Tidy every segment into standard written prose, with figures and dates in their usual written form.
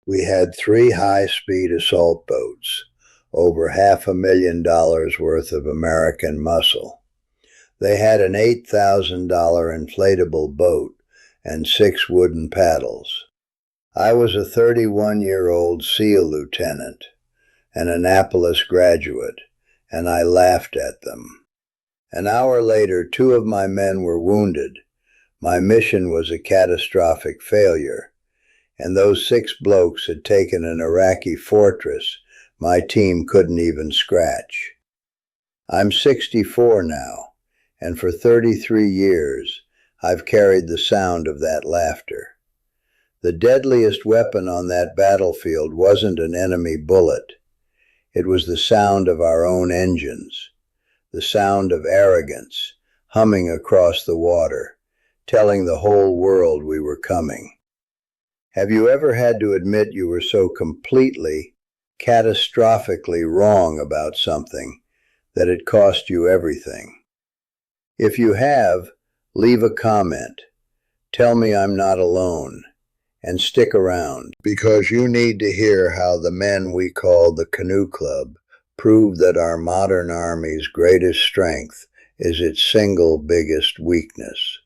We had 3 high-speed assault boats, over $500,000 worth of American muscle. They had an $8,000 inflatable boat and 6 wooden paddles. I was a 31-year-old SEAL lieutenant, an Annapolis graduate, and I laughed at them. An hour later, 2 of my men were wounded. My mission was a catastrophic failure, and those 6 blokes had taken an Iraqi fortress my team couldn't even scratch. I'm 64 now, and for 33 years I've carried the sound of that laughter. The deadliest weapon on that battlefield wasn't an enemy bullet. It was the sound of our own engines, the sound of arrogance humming across the water, telling the whole world we were coming. Have you ever had to admit you were so completely, catastrophically wrong about something that it cost you everything? If you have, leave a comment. Tell me I'm not alone. And stick around, because you need to hear how the men we call the Canoe Club prove that our modern Army's greatest strength is its single biggest weakness.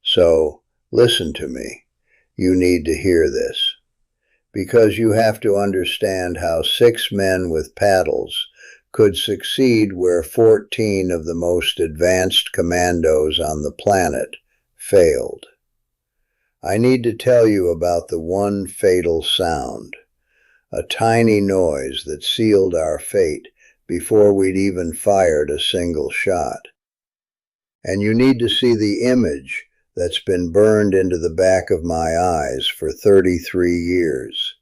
So, listen to me. You need to hear this, because you have to understand how 6 men with paddles could succeed where 14 of the most advanced commandos on the planet failed. I need to tell you about the one fatal sound, a tiny noise that sealed our fate before we'd even fired a single shot. And you need to see the image that's been burned into the back of my eyes for 33 years.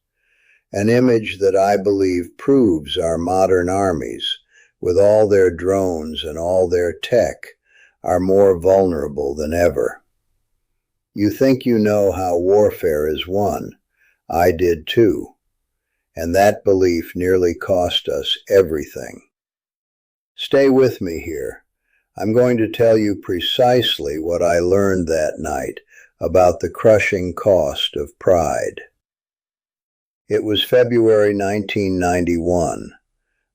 An image that I believe proves our modern armies, with all their drones and all their tech, are more vulnerable than ever. You think you know how warfare is won. I did too. And that belief nearly cost us everything. Stay with me here. I'm going to tell you precisely what I learned that night about the crushing cost of pride. It was February 1991.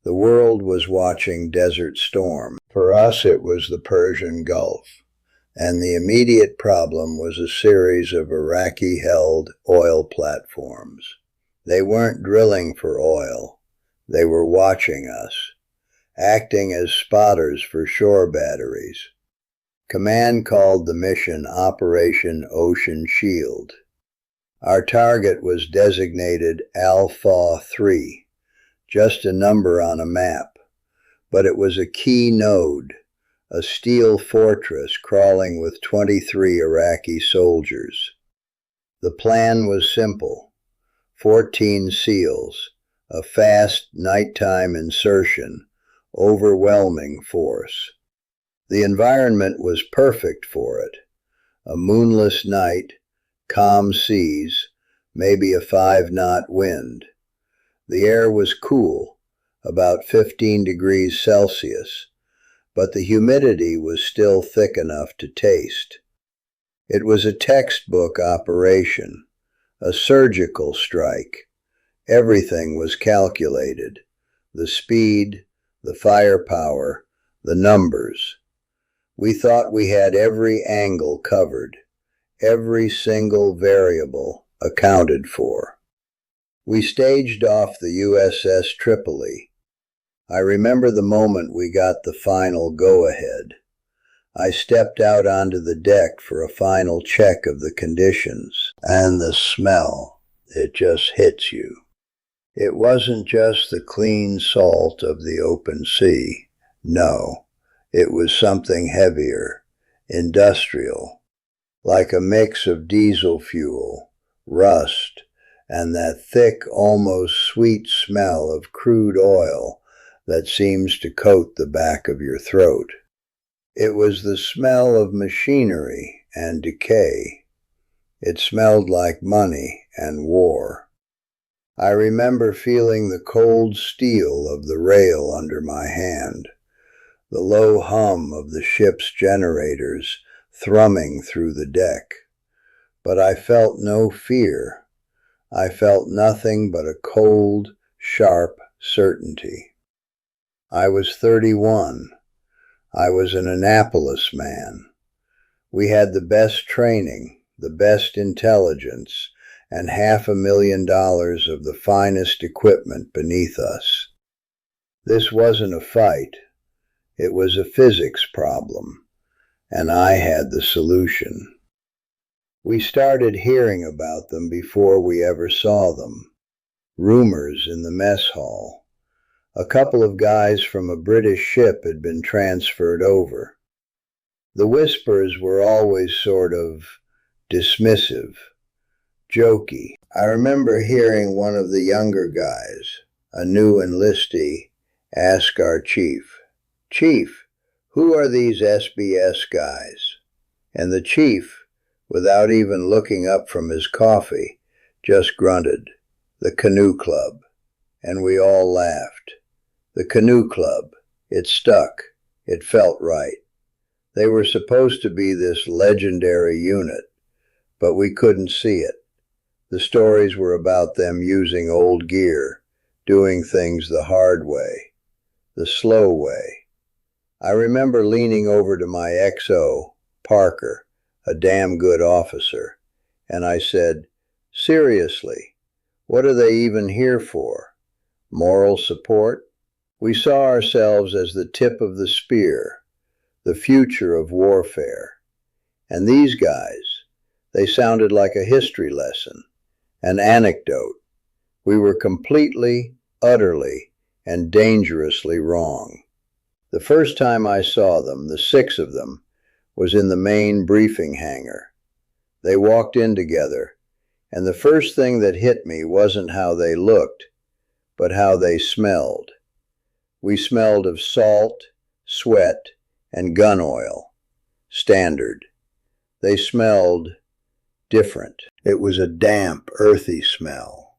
The world was watching Desert Storm. For us, it was the Persian Gulf. And the immediate problem was a series of Iraqi-held oil platforms. They weren't drilling for oil. They were watching us, acting as spotters for shore batteries. Command called the mission Operation Ocean Shield. Our target was designated Alpha 3, just a number on a map, but it was a key node, a steel fortress crawling with 23 Iraqi soldiers. The plan was simple: 14 SEALs, a fast nighttime insertion, overwhelming force. The environment was perfect for it. A moonless night, calm seas, maybe a 5-knot wind. The air was cool, about 15 degrees Celsius, but the humidity was still thick enough to taste. It was a textbook operation, a surgical strike. Everything was calculated: the speed, the firepower, the numbers. We thought we had every angle covered, every single variable accounted for. We staged off the USS Tripoli. I remember the moment we got the final go-ahead. I stepped out onto the deck for a final check of the conditions, and the smell, it just hits you. It wasn't just the clean salt of the open sea. No, it was something heavier, industrial, like a mix of diesel fuel, rust, and that thick, almost sweet smell of crude oil that seems to coat the back of your throat. It was the smell of machinery and decay. It smelled like money and war. I remember feeling the cold steel of the rail under my hand, the low hum of the ship's generators thrumming through the deck. But I felt no fear. I felt nothing but a cold, sharp certainty. I was 31. I was an Annapolis man. We had the best training, the best intelligence, and $500,000 of the finest equipment beneath us. This wasn't a fight. It was a physics problem, and I had the solution. We started hearing about them before we ever saw them. Rumors in the mess hall. A couple of guys from a British ship had been transferred over. The whispers were always sort of dismissive, jokey. I remember hearing one of the younger guys, a new enlistee, ask our chief, "Chief, who are these SBS guys?" And the chief, without even looking up from his coffee, just grunted, "The Canoe Club." And we all laughed. The Canoe Club. It stuck. It felt right. They were supposed to be this legendary unit, but we couldn't see it. The stories were about them using old gear, doing things the hard way, the slow way. I remember leaning over to my XO, Parker, a damn good officer, and I said, "Seriously, what are they even here for? Moral support?" We saw ourselves as the tip of the spear, the future of warfare. And these guys, they sounded like a history lesson, an anecdote. We were completely, utterly, and dangerously wrong. The first time I saw them, the 6 of them, was in the main briefing hangar. They walked in together, and the first thing that hit me wasn't how they looked, but how they smelled. We smelled of salt, sweat, and gun oil. Standard. They smelled different. It was a damp, earthy smell,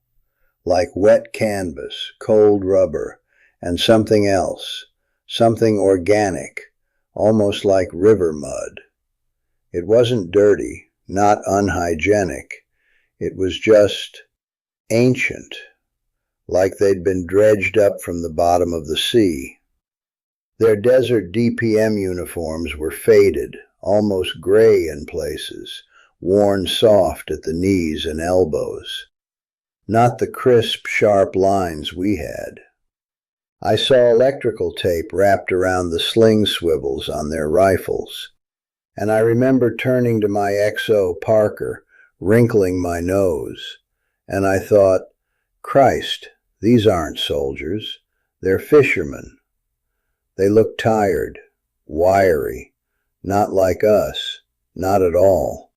like wet canvas, cold rubber, and something else, something organic, almost like river mud. It wasn't dirty, not unhygienic. It was just ancient, like they'd been dredged up from the bottom of the sea. Their desert DPM uniforms were faded, almost gray in places, worn soft at the knees and elbows. Not the crisp, sharp lines we had. I saw electrical tape wrapped around the sling swivels on their rifles, and I remember turning to my XO, Parker, wrinkling my nose, and I thought, Christ, these aren't soldiers, they're fishermen. They looked tired, wiry, not like us, not at all.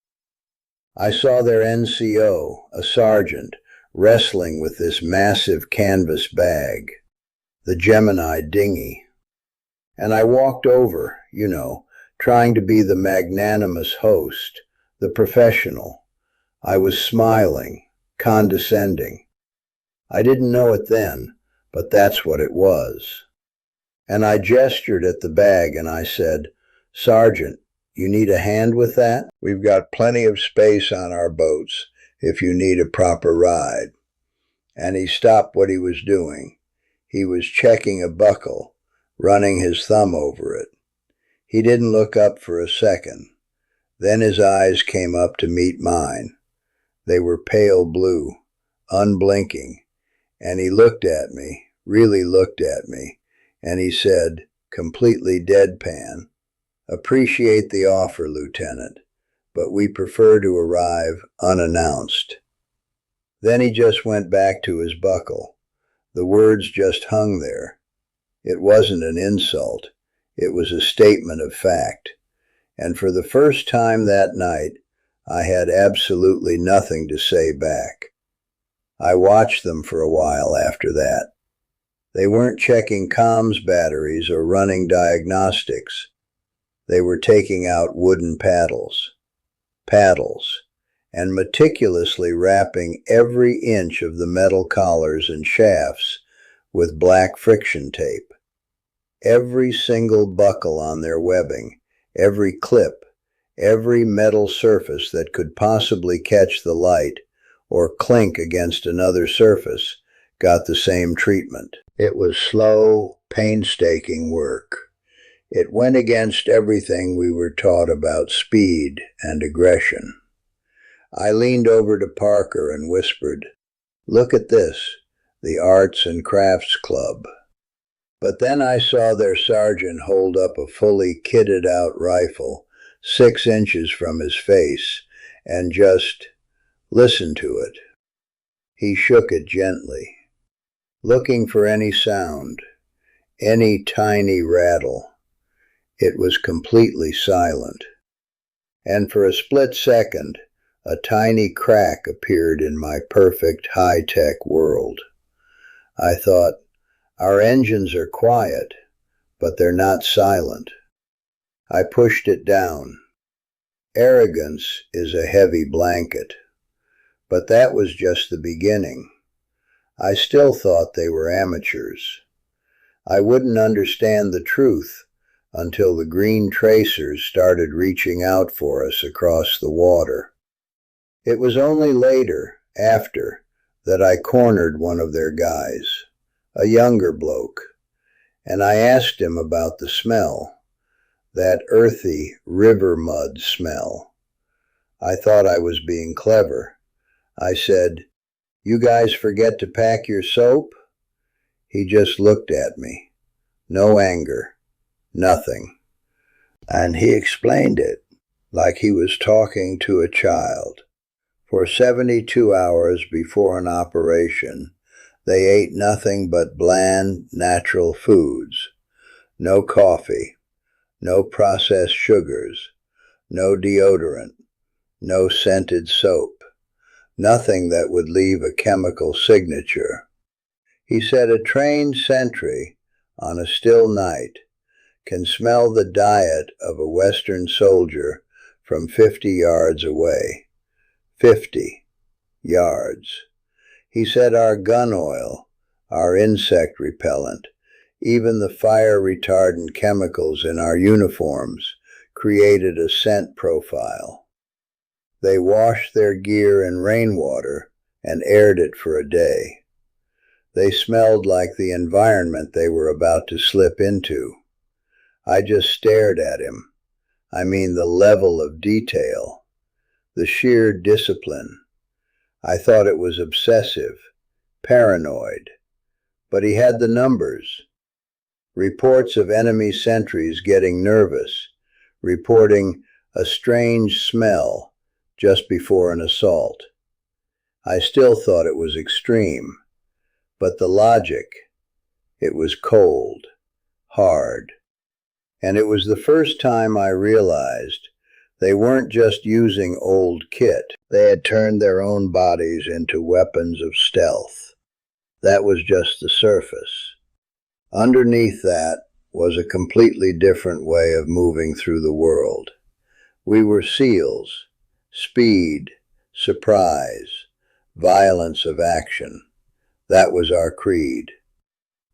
I saw their NCO, a sergeant, wrestling with this massive canvas bag, the Gemini dinghy. And I walked over, trying to be the magnanimous host, the professional. I was smiling, condescending. I didn't know it then, but that's what it was. And I gestured at the bag and I said, "Sergeant, you need a hand with that? We've got plenty of space on our boats if you need a proper ride." And he stopped what he was doing. He was checking a buckle, running his thumb over it. He didn't look up for a second. Then his eyes came up to meet mine. They were pale blue, unblinking, and he looked at me, really looked at me, and he said, completely deadpan, "Appreciate the offer, Lieutenant, but we prefer to arrive unannounced." Then he just went back to his buckle. The words just hung there. It wasn't an insult. It was a statement of fact. And for the first time that night, I had absolutely nothing to say back. I watched them for a while after that. They weren't checking comms batteries or running diagnostics. They were taking out wooden paddles, and meticulously wrapping every inch of the metal collars and shafts with black friction tape. Every single buckle on their webbing, every clip, every metal surface that could possibly catch the light or clink against another surface got the same treatment. It was slow, painstaking work. It went against everything we were taught about speed and aggression. I leaned over to Parker and whispered, "Look at this, the Arts and Crafts Club." But then I saw their sergeant hold up a fully kitted out rifle 6 inches from his face and just listen to it. He shook it gently, looking for any sound, any tiny rattle. It was completely silent. And for a split second, a tiny crack appeared in my perfect high-tech world. I thought, our engines are quiet, but they're not silent. I pushed it down. Arrogance is a heavy blanket. But that was just the beginning. I still thought they were amateurs. I wouldn't understand the truth until the green tracers started reaching out for us across the water. It was only later, after, that I cornered one of their guys, a younger bloke, and I asked him about the smell, that earthy river mud smell. I thought I was being clever. I said, "You guys forget to pack your soap?" He just looked at me. No anger. Nothing. And he explained it like he was talking to a child. For 72 hours before an operation, they ate nothing but bland, natural foods. No coffee, no processed sugars, no deodorant, no scented soap, nothing that would leave a chemical signature. He said a trained sentry on a still night can smell the diet of a Western soldier from 50 yards away. 50 yards. He said our gun oil, our insect repellent, even the fire retardant chemicals in our uniforms created a scent profile. They washed their gear in rainwater and aired it for a day. They smelled like the environment they were about to slip into. I just stared at him. I mean the level of detail, the sheer discipline. I thought it was obsessive, paranoid. But he had the numbers. Reports of enemy sentries getting nervous, reporting a strange smell just before an assault. I still thought it was extreme, but the logic, it was cold, hard. And it was the first time I realized they weren't just using old kit. They had turned their own bodies into weapons of stealth. That was just the surface. Underneath that was a completely different way of moving through the world. We were SEALs. Speed, surprise, violence of action. That was our creed.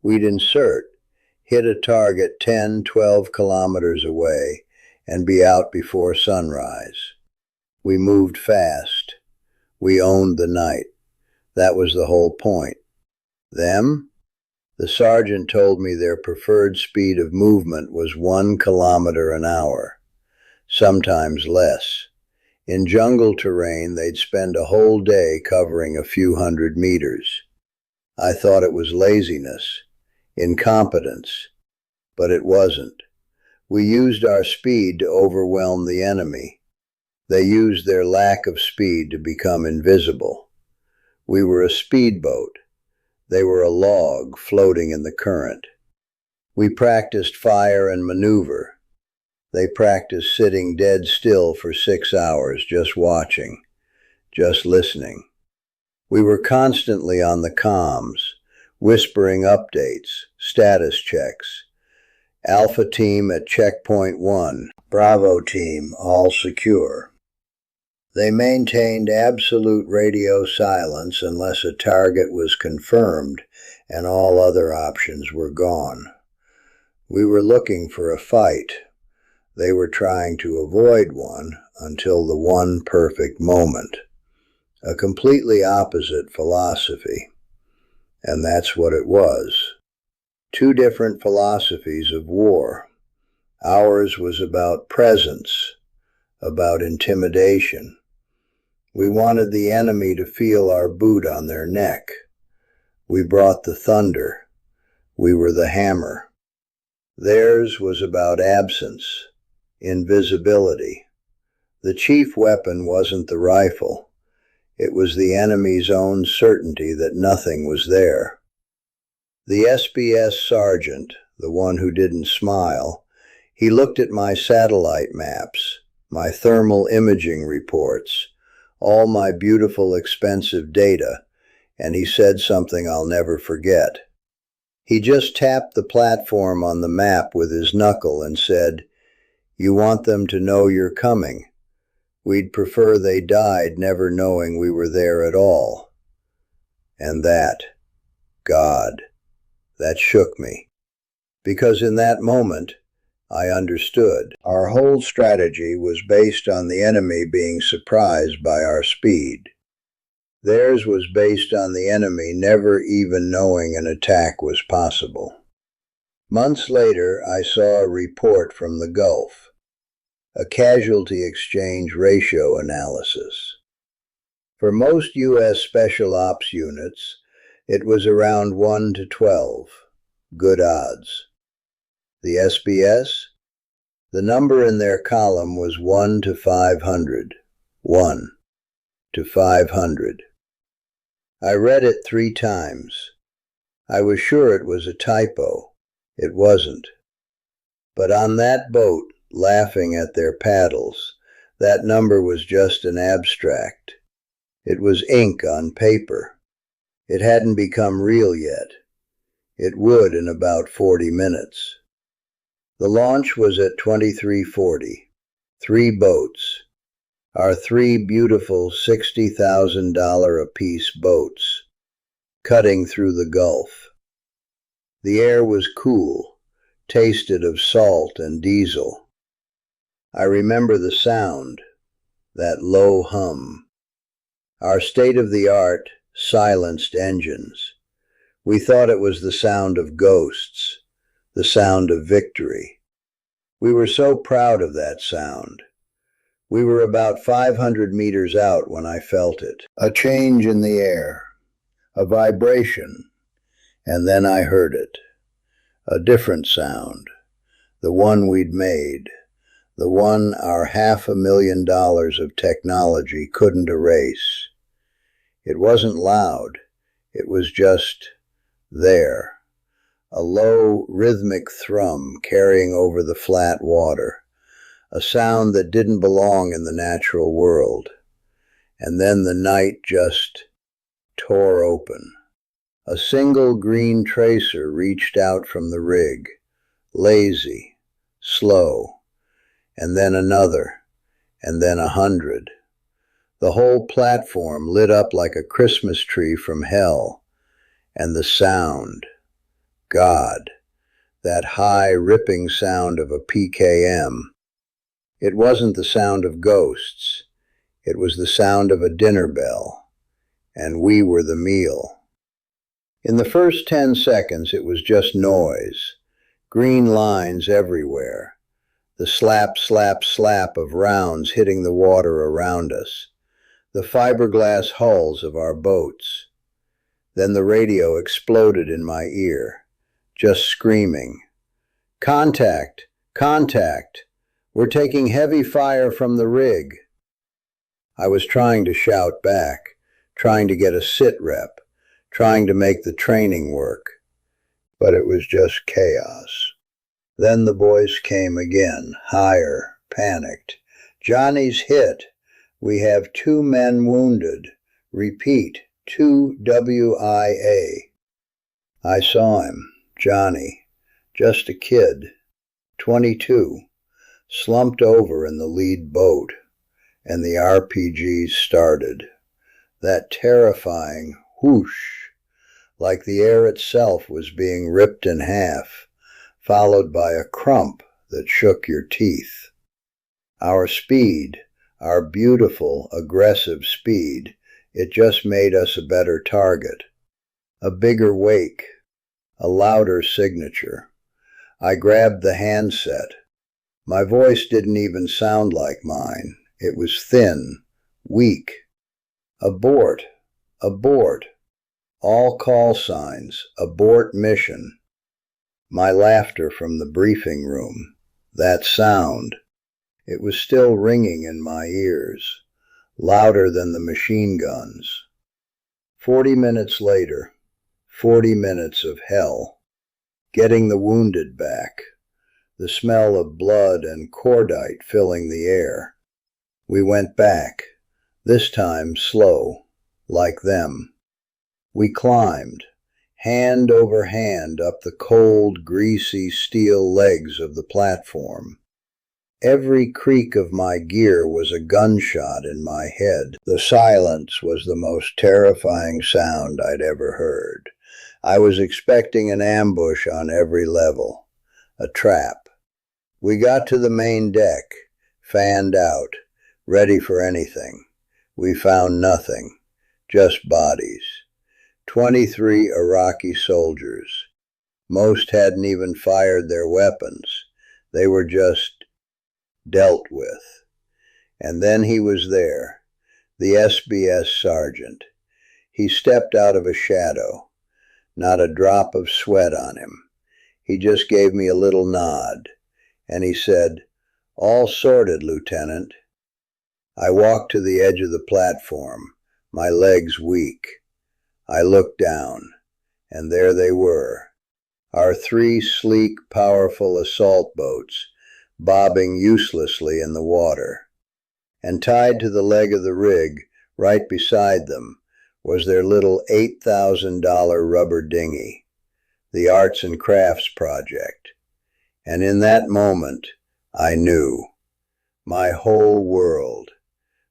We'd insert, hit a target 10, 12 kilometers away, and be out before sunrise. We moved fast. We owned the night. That was the whole point. Them? The sergeant told me their preferred speed of movement was 1 kilometer an hour, sometimes less. In jungle terrain, they'd spend a whole day covering a few hundred meters. I thought it was laziness, incompetence, but it wasn't. We used our speed to overwhelm the enemy. They used their lack of speed to become invisible. We were a speedboat. They were a log floating in the current. We practiced fire and maneuver. They practiced sitting dead still for 6 hours, just watching, just listening. We were constantly on the comms, whispering updates, status checks. Alpha team at checkpoint 1, Bravo team, all secure. They maintained absolute radio silence unless a target was confirmed and all other options were gone. We were looking for a fight. They were trying to avoid one until the one perfect moment. a completely opposite philosophy. And that's what it was. Two different philosophies of war. Ours was about presence, about intimidation. We wanted the enemy to feel our boot on their neck. We brought the thunder. We were the hammer. Theirs was about absence, invisibility. The chief weapon wasn't the rifle. It was the enemy's own certainty that nothing was there. The SBS sergeant, the one who didn't smile, he looked at my satellite maps, my thermal imaging reports, all my beautiful, expensive data, and he said something I'll never forget. He just tapped the platform on the map with his knuckle and said, "You want them to know you're coming. We'd prefer they died never knowing we were there at all." And that, God, that shook me. Because in that moment, I understood. Our whole strategy was based on the enemy being surprised by our speed. Theirs was based on the enemy never even knowing an attack was possible. Months later, I saw a report from the Gulf, a casualty exchange ratio analysis. For most U.S. Special Ops units, it was around 1 to 12, good odds. The SBS, the number in their column was 1 to 500, 1 to 500. I read it 3 times. I was sure it was a typo. It wasn't. But on that boat, laughing at their paddles, that number was just an abstract. It was ink on paper. It hadn't become real yet. It would in about 40 minutes. The launch was at 23:40. 3 boats. Our 3 beautiful $60,000 apiece boats, cutting through the Gulf. The air was cool, tasted of salt and diesel. I remember the sound, that low hum. Our state-of-the-art, silenced engines. We thought it was the sound of ghosts, the sound of victory. We were so proud of that sound. We were about 500 meters out when I felt it. A change in the air, a vibration, and then I heard it. A different sound, the one we'd made, the one our $500,000 of technology couldn't erase. It wasn't loud, it was just there. A low, rhythmic thrum carrying over the flat water, a sound that didn't belong in the natural world. And then the night just tore open. A single green tracer reached out from the rig, lazy, slow, and then another, and then 100. The whole platform lit up like a Christmas tree from hell, and the sound, God, that high, ripping sound of a PKM. It wasn't the sound of ghosts. It was the sound of a dinner bell, and we were the meal. In the first 10 seconds, it was just noise, green lines everywhere, the slap, slap, slap of rounds hitting the water around us, the fiberglass hulls of our boats. Then the radio exploded in my ear, just screaming, "Contact! Contact! We're taking heavy fire from the rig." I was trying to shout back, trying to get a sit rep, trying to make the training work, but it was just chaos. Then the voice came again, higher, panicked. "Johnny's hit. We have 2 men wounded. Repeat, 2 WIA. I saw him, Johnny, just a kid, 22, slumped over in the lead boat, and the RPGs started. That terrifying whoosh, like the air itself was being ripped in half, followed by a crump that shook your teeth. Our speed, our beautiful, aggressive speed, It just made us a better target, a bigger wake, a louder signature. I grabbed the handset. My voice didn't even sound like mine. It was thin, weak. Abort, abort. All call signs, abort mission. My laughter from the briefing room, that sound, it was still ringing in my ears, louder than the machine guns. 40 minutes later, 40 minutes of hell, getting the wounded back, the smell of blood and cordite filling the air. We went back, this time slow, like them. We climbed, hand over hand up the cold, greasy steel legs of the platform. Every creak of my gear was a gunshot in my head. The silence was the most terrifying sound I'd ever heard. I was expecting an ambush on every level, a trap. We got to the main deck, fanned out, ready for anything. We found nothing, just bodies. 23 Iraqi soldiers. Most hadn't even fired their weapons. They were just dealt with. And then he was there, the SBS sergeant. He stepped out of a shadow, not a drop of sweat on him. He just gave me a little nod, and he said, "All sorted, Lieutenant." I walked to the edge of the platform, my legs weak. I looked down, and there they were, our 3 sleek, powerful assault boats, bobbing uselessly in the water. And tied to the leg of the rig, right beside them, was their little $8,000 rubber dinghy, the Arts and Crafts Project. And in that moment, I knew. My whole world,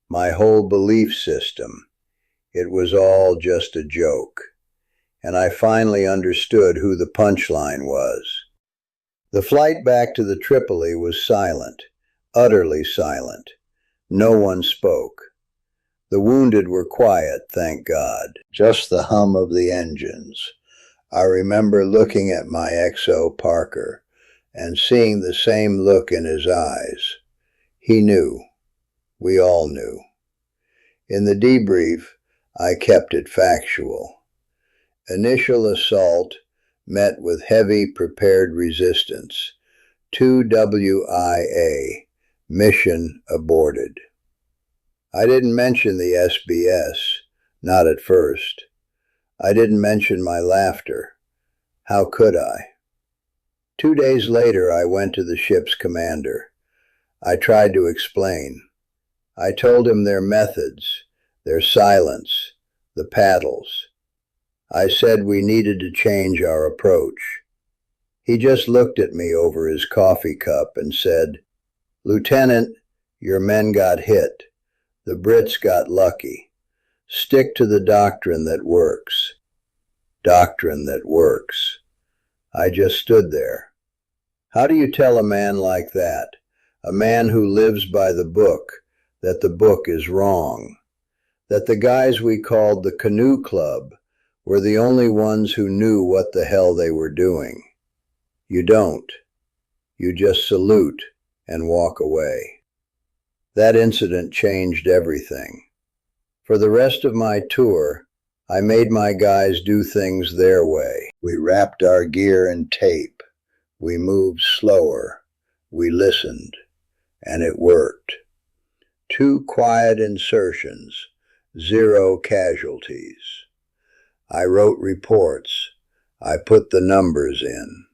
my whole belief system, it was all just a joke. And I finally understood who the punchline was. The flight back to the Tripoli was silent, utterly silent. No one spoke. The wounded were quiet, thank God, just the hum of the engines. I remember looking at my XO Parker and seeing the same look in his eyes. He knew. We all knew. In the debrief, I kept it factual. Initial assault met with heavy prepared resistance. 2 WIA, mission aborted. I didn't mention the SBS, not at first. I didn't mention my laughter. How could I? 2 days later, I went to the ship's commander. I tried to explain. I told him their methods, their silence, the paddles. I said we needed to change our approach. He just looked at me over his coffee cup and said, "Lieutenant, your men got hit. The Brits got lucky. Stick to the doctrine that works." Doctrine that works. I just stood there. How do you tell a man like that, a man who lives by the book, that the book is wrong? That the guys we called the Canoe Club were the only ones who knew what the hell they were doing? You don't. You just salute and walk away. That incident changed everything. For the rest of my tour, I made my guys do things their way. We wrapped our gear in tape. We moved slower. We listened. And it worked. 2 quiet insertions, 0 casualties. I wrote reports. I put the numbers in.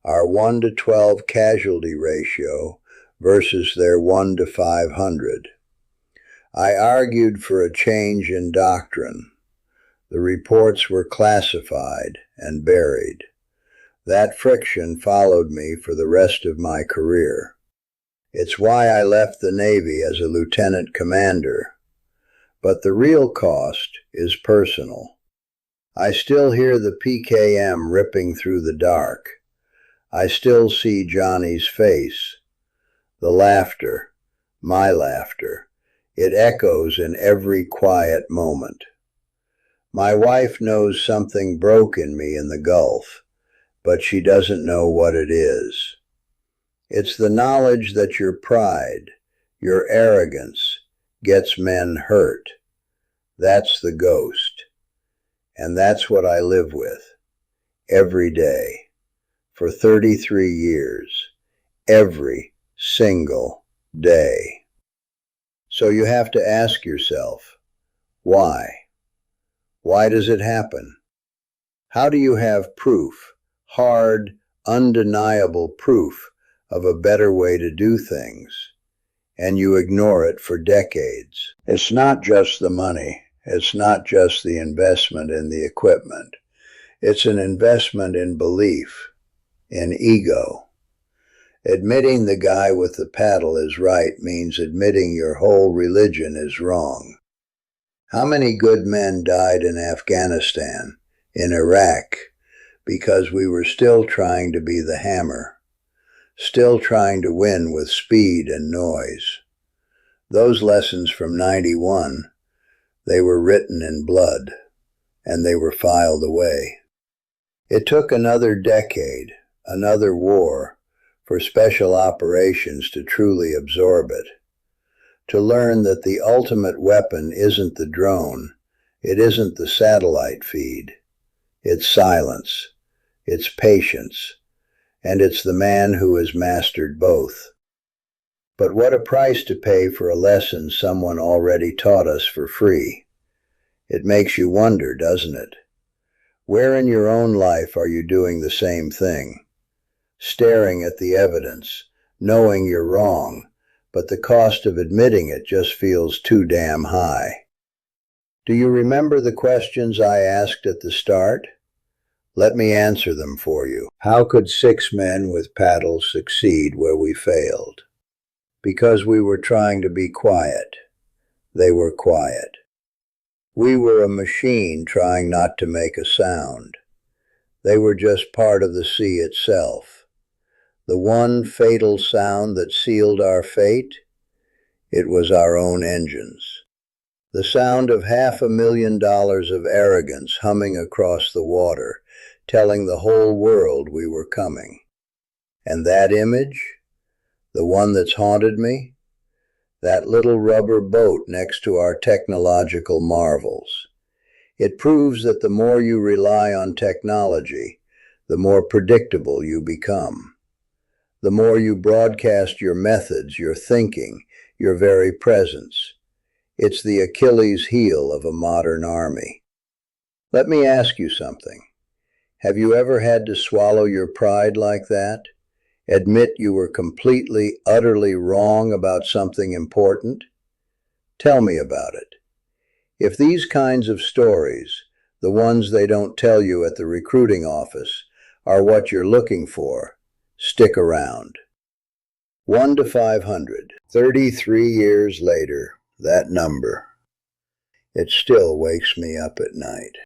Our 1 to 12 casualty ratio versus their 1 to 500. I argued for a change in doctrine. The reports were classified and buried. That friction followed me for the rest of my career. It's why I left the Navy as a lieutenant commander. But the real cost is personal. I still hear the PKM ripping through the dark. I still see Johnny's face. The laughter, my laughter, It echoes in every quiet moment. My wife knows something broke in me in the Gulf, but she doesn't know what it is. It's the knowledge that your pride, your arrogance, gets men hurt. That's the ghost. And that's what I live with. Every day. For 33 years. Every single day. So you have to ask yourself, why? Why does it happen? How do you have proof, hard, undeniable proof of a better way to do things, and you ignore it for decades? It's not just the money. It's not just the investment in the equipment. It's an investment in belief, in ego. Admitting the guy with the paddle is right means admitting your whole religion is wrong. How many good men died in Afghanistan, in Iraq, because we were still trying to be the hammer, still trying to win with speed and noise? Those lessons from '91, they were written in blood, and they were filed away. It took another decade, another war, for special operations to truly absorb it, to learn that the ultimate weapon isn't the drone, it isn't the satellite feed. It's silence, it's patience, and it's the man who has mastered both. But what a price to pay for a lesson someone already taught us for free. It makes you wonder, doesn't it? Where in your own life are you doing the same thing? Staring at the evidence, knowing you're wrong, but the cost of admitting it just feels too damn high. Do you remember the questions I asked at the start? Let me answer them for you. How could 6 men with paddles succeed where we failed? Because we were trying to be quiet. They were quiet. We were a machine trying not to make a sound. They were just part of the sea itself. The one fatal sound that sealed our fate, it was our own engines. The sound of $500,000 of arrogance humming across the water, telling the whole world we were coming. And that image, the one that's haunted me, that little rubber boat next to our technological marvels. It proves that the more you rely on technology, the more predictable you become. The more you broadcast your methods, your thinking, your very presence. It's the Achilles heel of a modern army. Let me ask you something. Have you ever had to swallow your pride like that? Admit you were completely, utterly wrong about something important? Tell me about it. If these kinds of stories, the ones they don't tell you at the recruiting office, are what you're looking for, stick around. 1 to 500, 33 years later, that number, it still wakes me up at night.